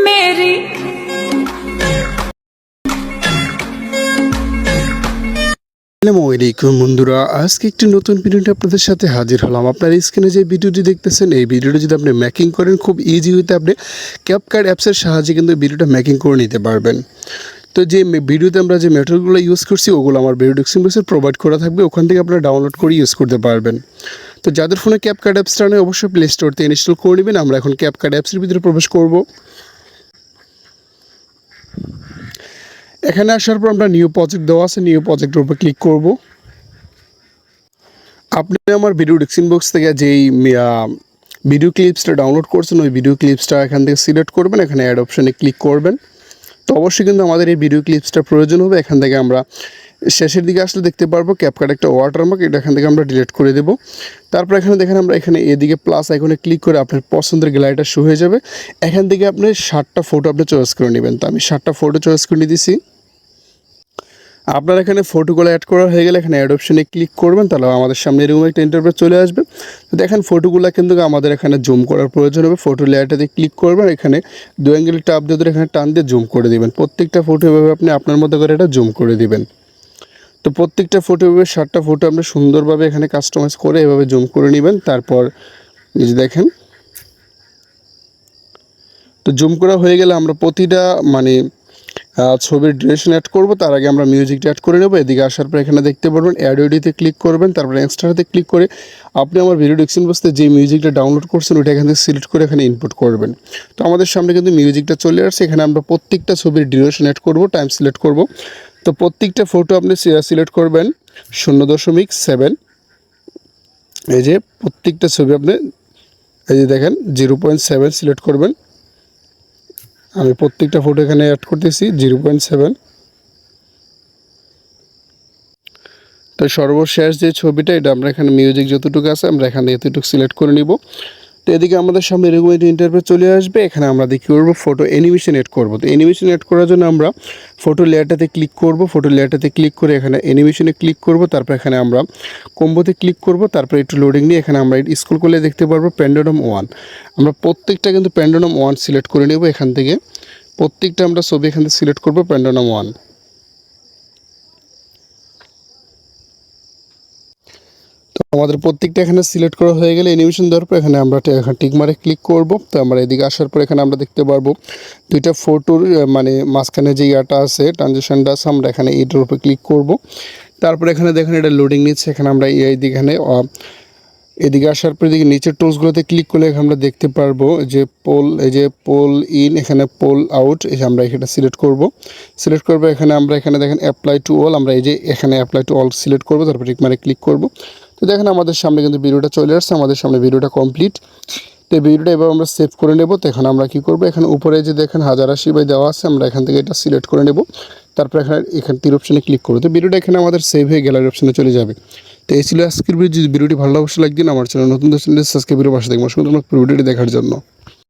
मेरी আসসালামু আলাইকুম বন্ধুরা, আজকে একটি নতুন ভিডিওতে আপনাদের সাথে হাজির হলাম। আপনার স্ক্রিনে যে ভিডিওটি দেখতেছেন, এই ভিডিওটি যদি আপনি মেকিং করেন, খুব ইজি হইতে আপনি ক্যাপকাট অ্যাপসের সাহায্যে কিন্তু ভিডিওটা মেকিং করে নিতে পারবেন। তো যে ভিডিওতে আমরা যে মেথডগুলো ইউজ করছি, ওগুলো আমার ভিডিও ডেসক্রিপশন বক্সে প্রোভাইড করা থাকবে, ওখান থেকে আপনারা ডাউনলোড করে ইউজ করতে পারবেন। তো যাদের ফোনে ক্যাপকাট অ্যাপসটা নেই, অবশ্যই প্লে স্টোর থেকে ইনস্টল করে নেবেন। আমরা এখন ক্যাপকাট অ্যাপসের ভিতরে প্রবেশ করব। এখানে আসার পর আমরা নিউ প্রজেক্ট দেওয়া আছে, নিউ প্রজেক্টের উপর ক্লিক করব। আপনি আমার ভিডিও ডেসক্রিপশন বক্স থেকে যেই ভিডিও ক্লিপসটা ডাউনলোড করছেন, ওই ভিডিও ক্লিপসটা এখান থেকে সিলেক্ট করবেন, এখানে অ্যাড অপশানে ক্লিক করবেন। তো অবশ্যই কিন্তু আমাদের এই ভিডিও ক্লিপসটা প্রয়োজন হবে। এখান থেকে আমরা শেষের দিকে আসলে দেখতে পারবো ক্যাপকাট একটা ওয়াটারমার্ক, এটা এখান থেকে আমরা ডিলিট করে দেবো। তারপর এখানে দেখেন আমরা এখানে এদিকে প্লাস আইকনে ক্লিক করে আপনার পছন্দের গ্যালারিটা শো হয়ে যাবে। এখান থেকে আপনি 60টা ফটো আপনি চয়েস করে নেবেন। তো আমি 60টা ফটো চয়েস করে নিয়ে দিছি। আপনার এখানে ফটোগুলো অ্যাড করা হয়ে গেলে এখানে অ্যাড অপশনে ক্লিক করবেন, তাহলে আমাদের সামনে এরকম একটা ইন্টারফেস চলে আসবে। তো দেখেন ফটোগুলো কিন্তু আমাদের এখানে জুম করার প্রয়োজন হবে। ফটো লেয়ারটাতে ক্লিক করবেন, এখানে 2 অ্যাঙ্গেল টাপ দিয়ে ধরে এখানে টান দিয়ে জুম করে দিবেন। প্রত্যেকটা ফটো এভাবে আপনি আপনার মতো করে এটা জুম করে দিবেন। তো প্রত্যেকটা ফটো এভাবে 60টা ফটো আপনি সুন্দরভাবে এখানে কাস্টমাইজ করে এভাবে জুম করে নেবেন। তারপর এই যে দেখেন, তো জুম করা হয়ে গেলে আমরা প্রতিটা ছবির ডিউরেশন অ্যাড করব। তার আগে আমরা মিউজিকটা অ্যাড করে নেব। এদিকে আসার পর এখানে দেখতে পারবেন অ্যাড অডিওতে ক্লিক করবেন, তারপরে এক্সট্রাতে ক্লিক করে আপনি আমার ভিডিও ডেসক্রিপশন বক্সে যে মিউজিকটা ডাউনলোড করছেন ওইটা এখান থেকে সিলেক্ট করে এখানে ইনপুট করবেন। তো আমাদের সামনে কিন্তু মিউজিকটা চলে আসছে। এখানে আমরা প্রত্যেকটা ছবির ডিউরেশন অ্যাড করব, টাইম সিলেক্ট করব। তো প্রত্যেকটা ফটো আপনি সিলেক্ট করবেন 0.7। এই যে প্রত্যেকটা ছবি আপনি এই যে দেখেন 0.7 সিলেক্ট করবেন। আমি প্রত্যেকটা ফটো এখানে অ্যাড করতেছি 0.7। তো সর্বশেষ যে ছবিটা, এটা আমরা এখানে মিউজিক যতটুকু আছে আমরা এখানে এতটুকু সিলেক্ট করে নিব। তো এদিকে আমাদের সামনে এরকম একটা ইন্টারফেস চলে আসবে। এখানে আমরা দেখি করবো ফটো অ্যানিমেশন এড করব। তো অ্যানিমেশন এড করার জন্য আমরা ফটো লেয়ারটাতে ক্লিক করব। ফটো লেয়ারটাতে ক্লিক করে এখানে অ্যানিমেশনে ক্লিক করব। তারপর এখানে আমরা কম্বোতে ক্লিক করব। তারপর একটু লোডিং নিয়ে এখানে আমরা স্ক্রল করলে দেখতে পারবো প্যান্ডোনাম 1। আমরা প্রত্যেকটা কিন্তু প্যান্ডোনাম 1 সিলেক্ট করে নেব। এখান থেকে প্রত্যেকটা আমরা ছবি এখান থেকে সিলেক্ট করবো প্যান্ডোনাম 1। তো আমাদের প্রত্যেকটা এখানে সিলেক্ট করা হয়ে গেলে অ্যানিমেশন দেওয়ার পর এখানে আমরা টিক মারে ক্লিক করব। তো আমরা এদিকে আসার পর এখানে আমরা দেখতে পারবো দুইটা ফটোর মাঝখানে যে ইয়াটা আছে, ট্রানজিশনটা আছে, আমরা এখানে এটার উপর ক্লিক করব। তারপর এখানে দেখেন এটা লোডিং নিচ্ছে। এখানে আমরা এদিকে আসার পর এদিকে নিচের টুলসগুলোতে ক্লিক করলে আমরা দেখতে পারবো যে পোল ইন, এখানে পোল আউট, আমরা এখানে সিলেক্ট করব। এখানে আমরা দেখেন অ্যাপ্লাই টু অল, আমরা এই যে এখানে অ্যাপ্লাই টু অল সিলেক্ট করব। তারপর টিক মারে ক্লিক করব। তো দেখেন আমাদের সামনে কিন্তু ভিডিওটা চলে আসছে, আমাদের সামনে ভিডিওটা কমপ্লিট। তো এই ভিডিওটা এবার আমরা সেভ করে নেব। তো এখন আমরা কি করব, এখানে উপরে যে দেখেন 1080 বাই দেওয়া আছে, আমরা এখান থেকে এটা সিলেক্ট করে নেব। তারপর এখানে তীর অপশনে ক্লিক করব। তো ভিডিওটা এখানে আমাদের সেভ হয়ে গ্যালারি অপশনে চলে যাবে। তো এই ছিল আজকের ভিডিও। যদি ভিডিওটি ভালো অবশ্যই লাইক দিন। আমার চ্যানেল নতুন চ্যানেল সাবস্ক্রাইব করে পাশে দেখবেন ভিডিওটি দেখার জন্য।